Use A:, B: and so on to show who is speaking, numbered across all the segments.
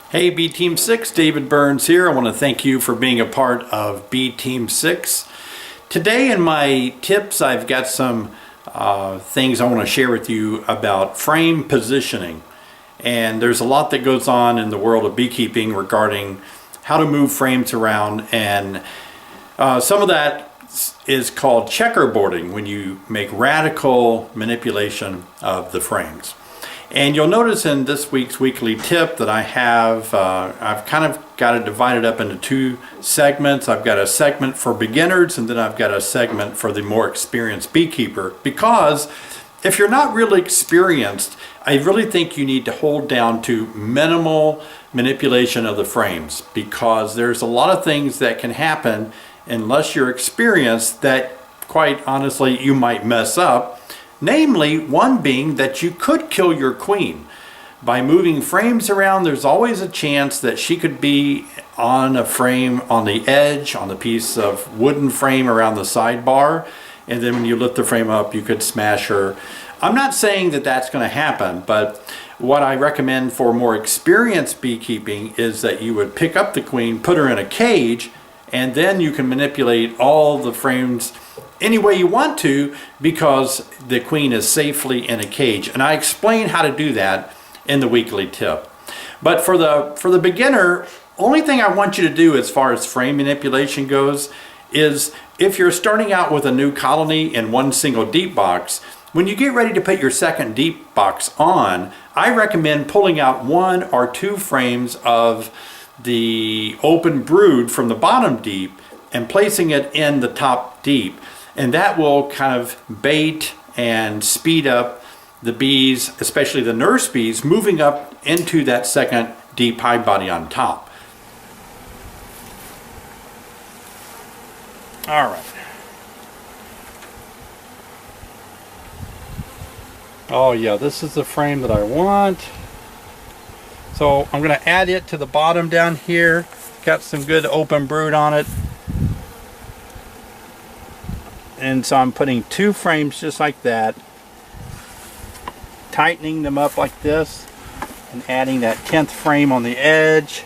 A: Hey BeeTeam6, David Burns here. I want to thank you for being a part of BeeTeam6. Today in my tips, I've got some things I want to share with you about frame positioning. And there's a lot that goes on in the world of beekeeping regarding how to move frames around, and some of that is called checkerboarding, when you make radical manipulation of the frames. And you'll notice in this week's weekly tip that I've kind of got it divided up into two segments. I've got a segment for beginners, and then I've got a segment for the more experienced beekeeper. Because if you're not really experienced, I really think you need to hold down to minimal manipulation of the frames, because there's a lot of things that can happen unless you're experienced that, quite honestly, you might mess up. Namely, one being that you could kill your queen. By moving frames around, there's always a chance that she could be on a frame on the edge, on the piece of wooden frame around the sidebar, and then when you lift the frame up, you could smash her. I'm not saying that that's going to happen, but what I recommend for more experienced beekeeping is that you would pick up the queen, put her in a cage, and then you can manipulate all the frames any way you want to, because the queen is safely in a cage. And I explain how to do that in the weekly tip. But for the beginner, only thing I want you to do as far as frame manipulation goes is, if you're starting out with a new colony in one single deep box, when you get ready to put your second deep box on, I recommend pulling out one or two frames of the open brood from the bottom deep and placing it in the top deep. And that will kind of bait and speed up the bees, especially the nurse bees, moving up into that second deep hive body on top. All right. Oh yeah, this is the frame that I want. So I'm going to add it to the bottom down here. Got some good open brood on it. And so I'm putting two frames just like that, tightening them up like this, and adding that 10th frame on the edge.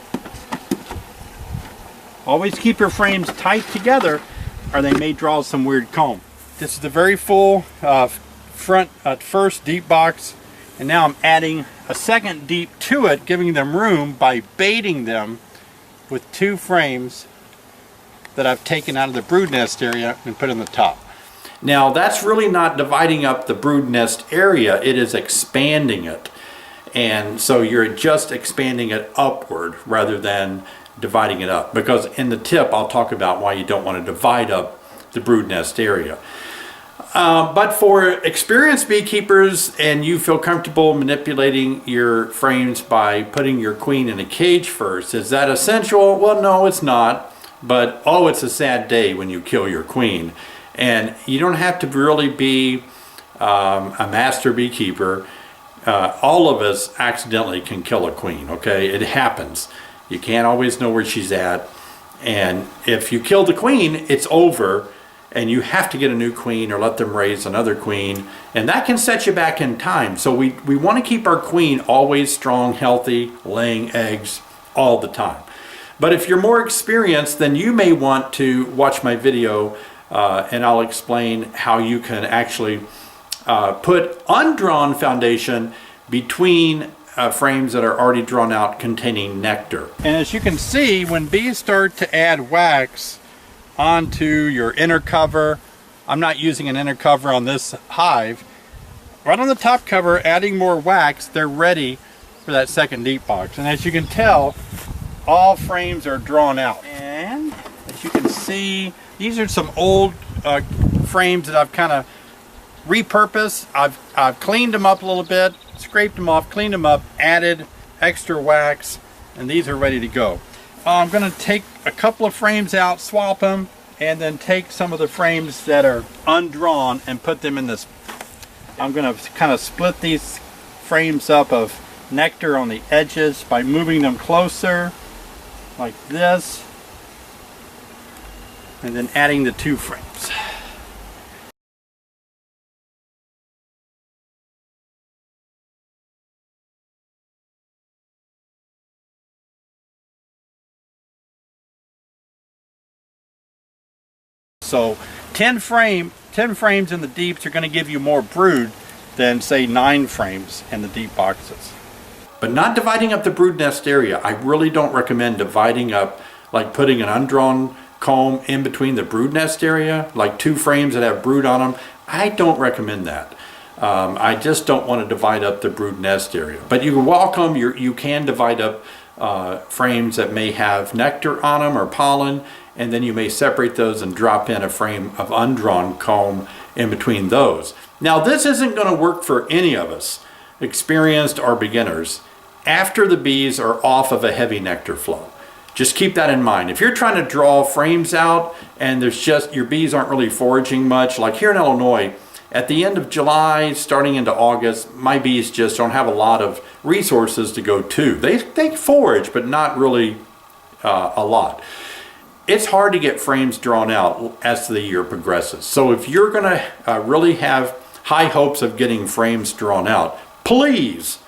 A: Always keep your frames tight together, or they may draw some weird comb. This is the very full first deep box, and now I'm adding a second deep to it, giving them room by baiting them with two frames that I've taken out of the brood nest area and put in the top. Now that's really not dividing up the brood nest area, it is expanding it. And so you're just expanding it upward rather than dividing it up, because in the tip I'll talk about why you don't want to divide up the brood nest area. But for experienced beekeepers, and you feel comfortable manipulating your frames by putting your queen in a cage first, is that essential? Well, no, it's not. But oh, it's a sad day when you kill your queen. And you don't have to really be a master beekeeper. All of us accidentally can kill a queen, okay? It happens. You can't always know where she's at. And if you kill the queen, it's over, and you have to get a new queen or let them raise another queen, and that can set you back in time. So we want to keep our queen always strong, healthy, laying eggs all the time. But if you're more experienced, then you may want to watch my video, and I'll explain how you can actually put undrawn foundation between frames that are already drawn out containing nectar. And as you can see, when bees start to add wax onto your inner cover, I'm not using an inner cover on this hive, right on the top cover, adding more wax, they're ready for that second deep box. And as you can tell, all frames are drawn out. And as you can see, these are some old frames that I've kind of repurposed. I've cleaned them up a little bit, scraped them off, cleaned them up, added extra wax, and these are ready to go. I'm going to take a couple of frames out, swap them, and then take some of the frames that are undrawn and put them in this. I'm going to kind of split these frames up of nectar on the edges by moving them closer like this, and then adding the two frames. So 10 frames in the deeps are going to give you more brood than say 9 frames in the deep boxes. But not dividing up the brood nest area. I really don't recommend dividing up, like putting an undrawn comb in between the brood nest area, like 2 frames that have brood on them. I don't recommend that. I just don't want to divide up the brood nest area. But you can divide up frames that may have nectar on them or pollen, and then you may separate those and drop in a frame of undrawn comb in between those. Now this isn't going to work for any of us, experienced or beginners, after the bees are off of a heavy nectar flow. Just keep that in mind. If you're trying to draw frames out and your bees aren't really foraging much, like here in Illinois, at the end of July, starting into August, my bees just don't have a lot of resources to go to. They forage, but not really a lot. It's hard to get frames drawn out as the year progresses. So if you're going to really have high hopes of getting frames drawn out, please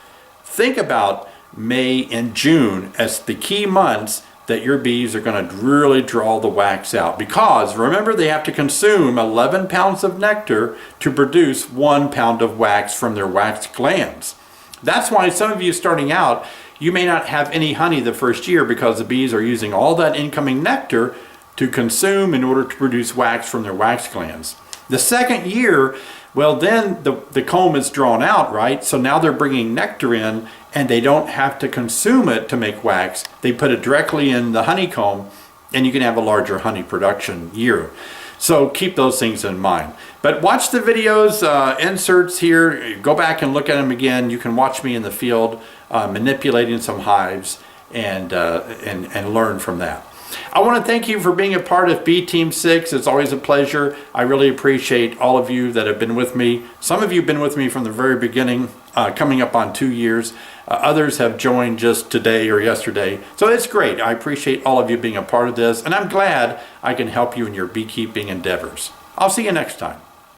A: think about May and June as the key months that your bees are going to really draw the wax out, because remember, they have to consume 11 pounds of nectar to produce 1 pound of wax from their wax glands. That's why some of you starting out, you may not have any honey the first year, because the bees are using all that incoming nectar to consume in order to produce wax from their wax glands. The second year, well, then the comb is drawn out, right? So now they're bringing nectar in, and they don't have to consume it to make wax. They put it directly in the honeycomb, and you can have a larger honey production year. So keep those things in mind. But watch the videos, inserts here, go back and look at them again. You can watch me in the field manipulating some hives and learn from that. I want to thank you for being a part of BeeTeam6. It's always a pleasure. I really appreciate all of you that have been with me. Some of you have been with me from the very beginning, coming up on 2 years. Others have joined just today or yesterday. So it's great. I appreciate all of you being a part of this, and I'm glad I can help you in your beekeeping endeavors. I'll see you next time.